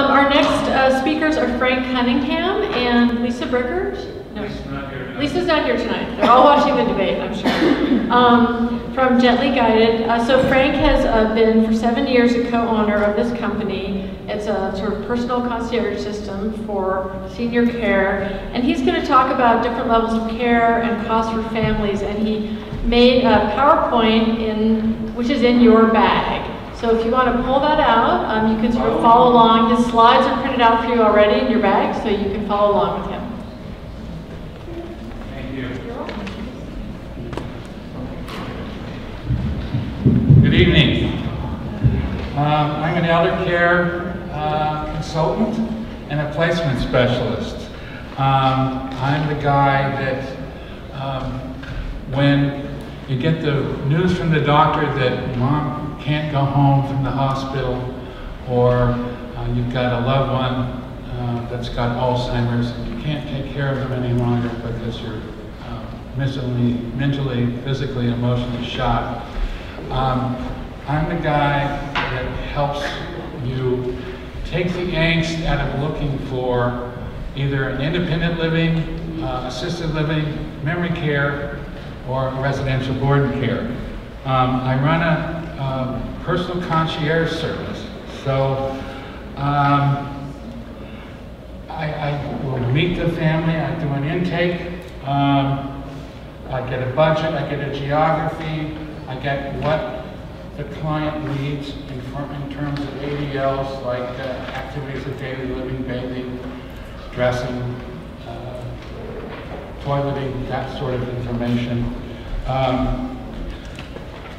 Our next speakers are Frank Cunningham and Lisa Brickers. No, Lisa's not here tonight. They're all watching the debate, I'm sure. From Gently Guided. So Frank has been for 7 years a co-owner of this company. It's a sort of personal concierge system for senior care. And he's going to talk about different levels of care and costs for families. And he made a PowerPoint which is in your bag. So if you want to pull that out, you can sort of follow along. His slides are printed out for you already in your bag, so you can follow along with him. Thank you. Good evening. I'm an elder care consultant and a placement specialist. I'm the guy that when you get the news from the doctor that mom can't go home from the hospital, or you've got a loved one that's got Alzheimer's and you can't take care of them any longer because you're mentally, physically, emotionally shot. I'm the guy that helps you take the angst out of looking for either an independent living, assisted living, memory care, or residential board and care. I run a personal concierge service. So I will meet the family, I do an intake, I get a budget, I get a geography, I get what the client needs in terms of ADLs, like activities of daily living, bathing, dressing, toileting, that sort of information.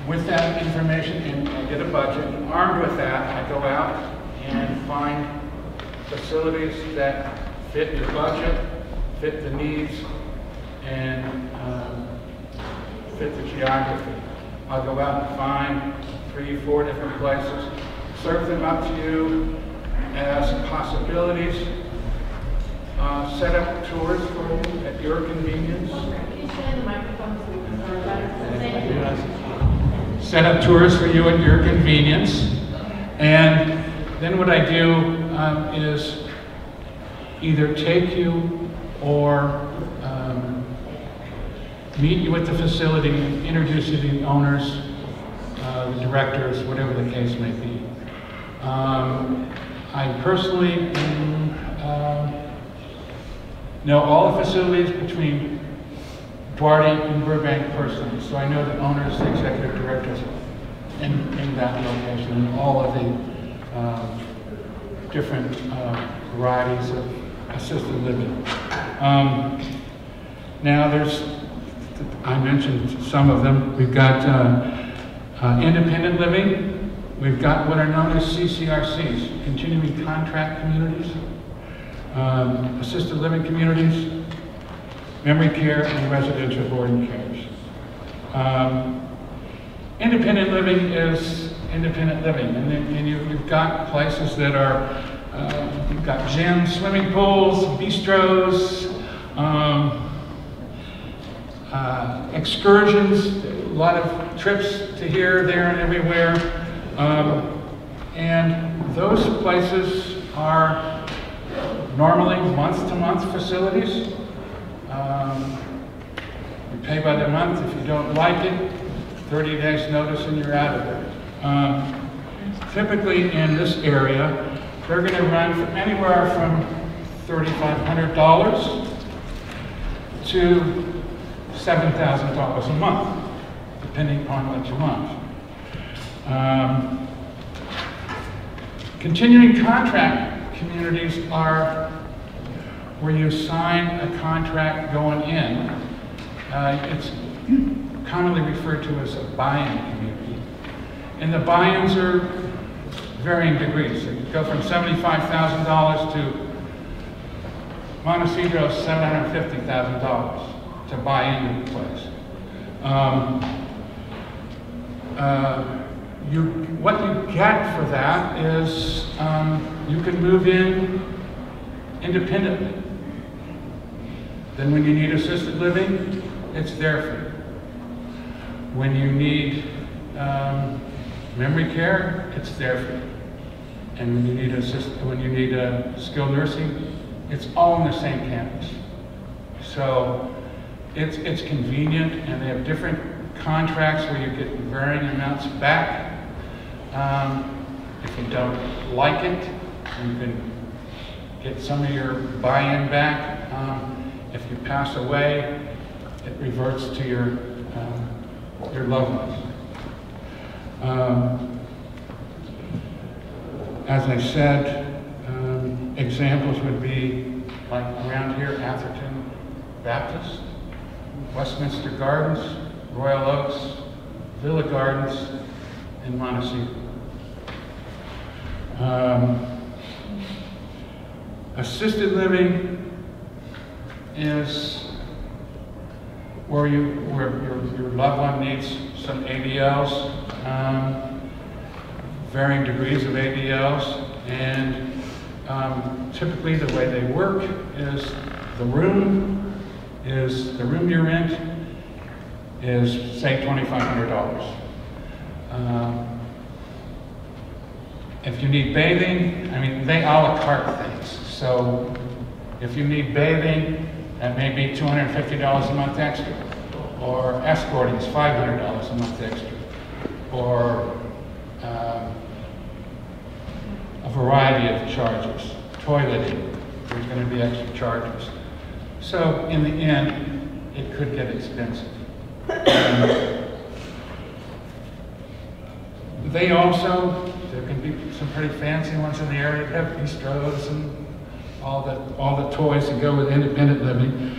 With that information, and I get a budget, and armed with that, I go out and find facilities that fit your budget, fit the needs, and fit the geography. I'll go out and find 3, 4 different places, serve them up to you as possibilities, set up tours for you at your convenience. Can you stand the microphone so we can hear better? Set up tours for you at your convenience. And then what I do is either take you or meet you at the facility, introduce you to the owners, the directors, whatever the case may be. I personally know all the facilities between Duarte and Burbank personally, so I know the owners, the executive directors in that location, and all of the different varieties of assisted living. Now I mentioned some of them. We've got independent living. We've got what are known as CCRCs, continuing contract communities, assisted living communities, memory care, and residential boarding cares. Independent living is independent living, and you've got places that are, you've got gyms, swimming pools, bistros, excursions, a lot of trips to here, there, and everywhere. And those places are normally month-to-month facilities. You pay by the month. If you don't like it, 30 days notice and you're out of there. Typically in this area, they're going to run from anywhere from $3,500 to $7,000 a month, depending upon what you want. Continuing contract communities are where you sign a contract going in. It's commonly referred to as a buy-in community. And the buy-ins are varying degrees. They go from $75,000 to Montecito's $750,000 to buy into the place. What you get for that is you can move in independently. Then when you need assisted living, it's there for you. When you need memory care, it's there for you. and when you need a skilled nursing, it's all on the same campus. So it's convenient, and they have different contracts where you get varying amounts back. If you don't like it, you can get some of your buy-in back. If you pass away, it reverts to your loved ones. As I said, examples would be like around here, Atherton Baptist, Westminster Gardens, Royal Oaks, Villa Gardens, and Montecito. Assisted living is where your loved one needs some ADLs, varying degrees of ADLs, and typically the way they work is the room you rent is, say, $2,500. If you need bathing, I mean, they a la carte things. So if you need bathing, that may be $250 a month extra. Or escorting is $500 a month extra. Or a variety of charges. Toileting, there's going to be extra charges. So in the end, it could get expensive. They also, there can be some pretty fancy ones in the area that have bistros and all the toys that go with independent living.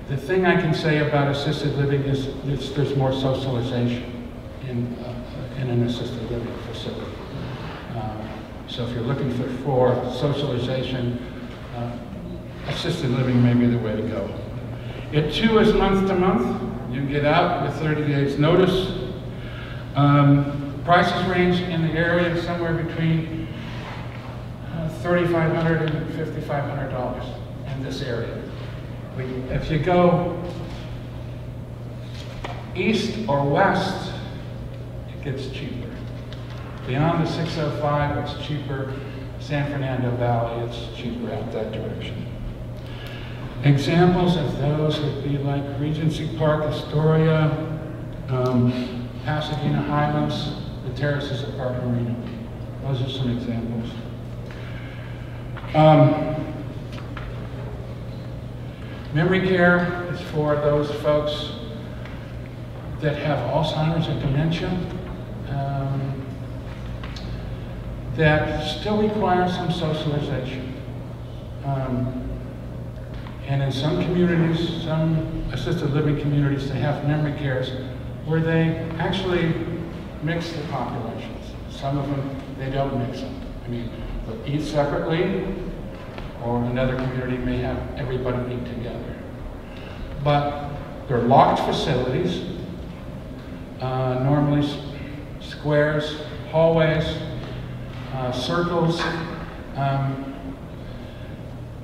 The thing I can say about assisted living is there's more socialization in an assisted living facility. So if you're looking for socialization, assisted living may be the way to go. It too is month to month. You get out with 30 days notice. Prices range in the area somewhere between $3,500 and $5,500 in this area. If you go east or west, it gets cheaper. Beyond the 605, it's cheaper. San Fernando Valley, it's cheaper out that direction. Examples of those would be like Regency Park, Astoria, Pasadena Highlands, the Terraces at Park Marina. Those are some examples. Memory care is for those folks that have Alzheimer's and dementia, that still require some socialization. And in some communities, some assisted living communities, they have memory cares where they actually mix the populations. Some of them, they don't mix them. I mean, they'll eat separately, or another community may have everybody eat together. But they're locked facilities, normally squares, hallways, circles,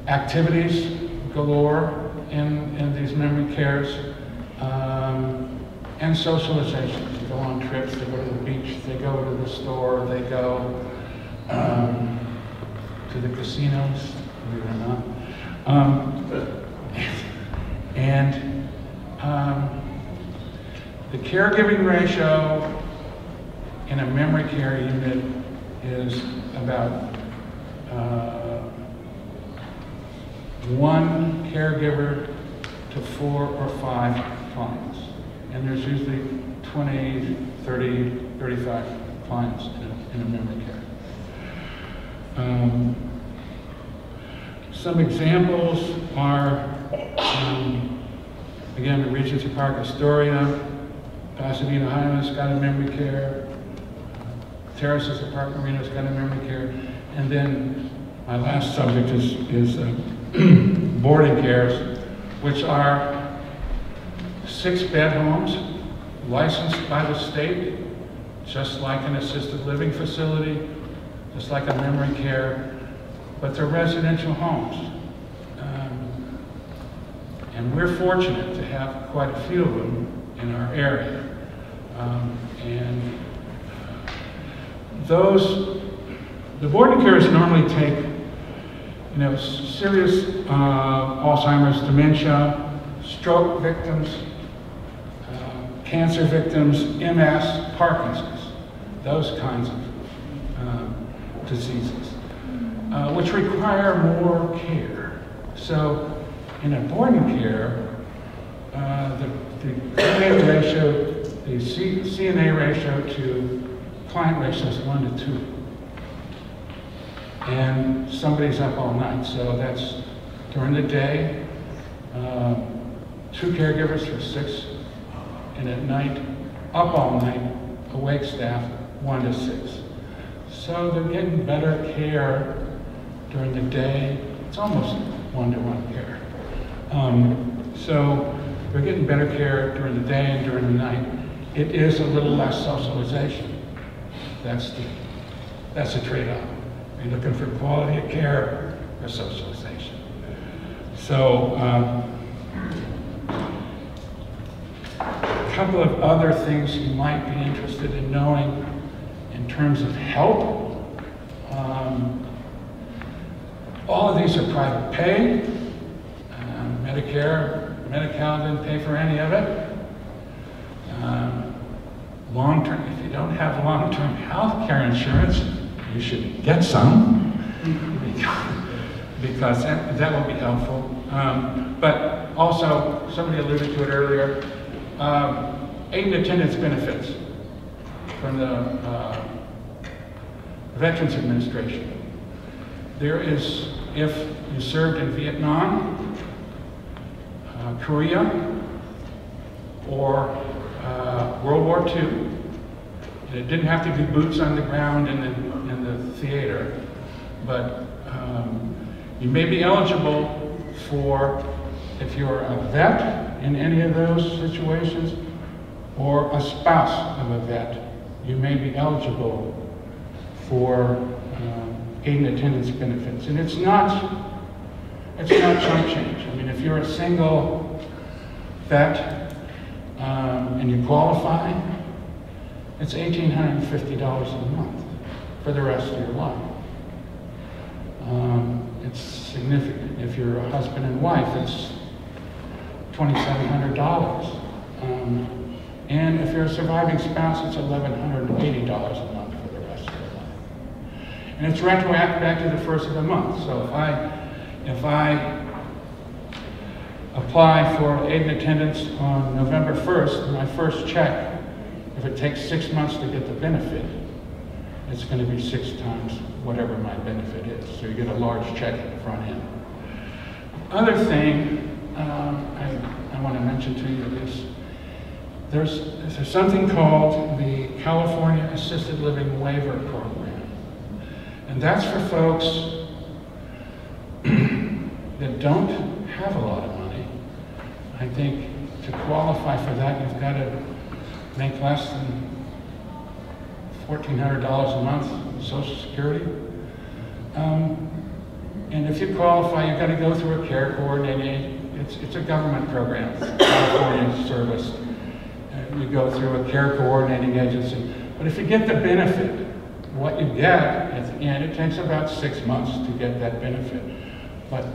activities galore in these memory cares, and socialization. They go on trips, they go to the beach, they go to the store, they go to the casinos, believe it or not. And the caregiving ratio in a memory care unit is about 1 caregiver to 4 or 5 clients. And there's usually 20, 30, 35 clients in a memory care. Some examples are, again, the Regency Park, Astoria, Pasadena Highlands got a memory care, Terraces at Park Marina's got a memory care, and then my last subject is boarding cares, which are 6-bed homes, licensed by the state, just like an assisted living facility, just like a memory care, but they're residential homes. And we're fortunate to have quite a few of them in our area. And those The boarding cares normally take, serious Alzheimer's, dementia, stroke victims, cancer victims, MS, Parkinson's, those kinds of diseases, which require more care. So in a boarding care, the CNA ratio, the CNA ratio to client ratio is 1 to 2. And somebody's up all night, so that's during the day, 2 caregivers for 6, and at night, up all night, awake staff, 1 to 6. So they're getting better care during the day. It's almost 1-to-1 care. So they're getting better care during the day and during the night. It is a little less socialization. That's a trade-off. You're looking for quality of care or socialization. So a couple of other things you might be interested in knowing in terms of help. All of these are private pay. Medicare, Medi-Cal didn't pay for any of it. Long-term, if you don't have long-term health care insurance, you should get some, because that will be helpful. But also, somebody alluded to it earlier, aid and attendance benefits from the Veterans Administration. There is, if you served in Vietnam, Korea, or World War II, and it didn't have to be boots on the ground in the theater, but you may be eligible for, if you're a vet in any of those situations, or a spouse of a vet, you may be eligible for aid and attendance benefits. And it's not chump change. I mean, if you're a single vet and you qualify, it's $1,850 a month for the rest of your life. It's significant. If you're a husband and wife, it's $2,700. And if you're a surviving spouse, it's $1,180 a month for the rest of your life. And it's retroactive back to the first of the month. So if I apply for aid and attendance on November 1st, my first check, if it takes 6 months to get the benefit, it's going to be 6 times whatever my benefit is. So you get a large check at the front end. Other thing I want to mention to you is there's something called the California Assisted Living Waiver Program. And that's for folks that don't have a lot of money. I think to qualify for that, you've got to make less than $1,400 a month in Social Security. And if you qualify, you've got to go through a care coordinating. It's a government program, California service. And you go through a care coordinating agency. But if you get the benefit, what you get at the end, it takes about 6 months to get that benefit. But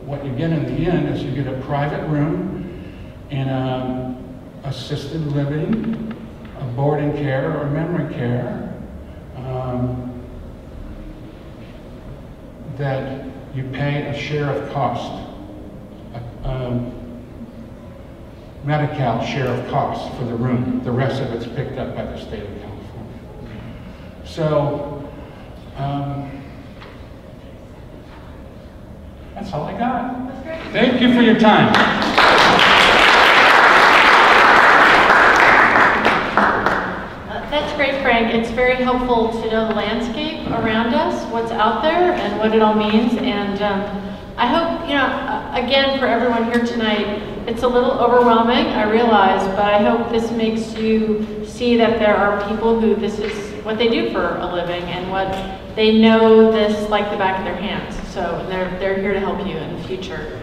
what you get in the end is you get a private room in assisted living, a boarding care or memory care, that you pay a share of cost, Medi-Cal share of cost for the room. The rest of it's picked up by the state of California. So, that's all I got. That's great. Thank you for your time. That's great, Frank. It's very helpful to know the landscape around us, what's out there, and what it all means. And I hope, again, for everyone here tonight, it's a little overwhelming, I realize, but I hope this makes you see that there are people who this is what they do for a living and what they know this like the back of their hands. So they're here to help you in the future.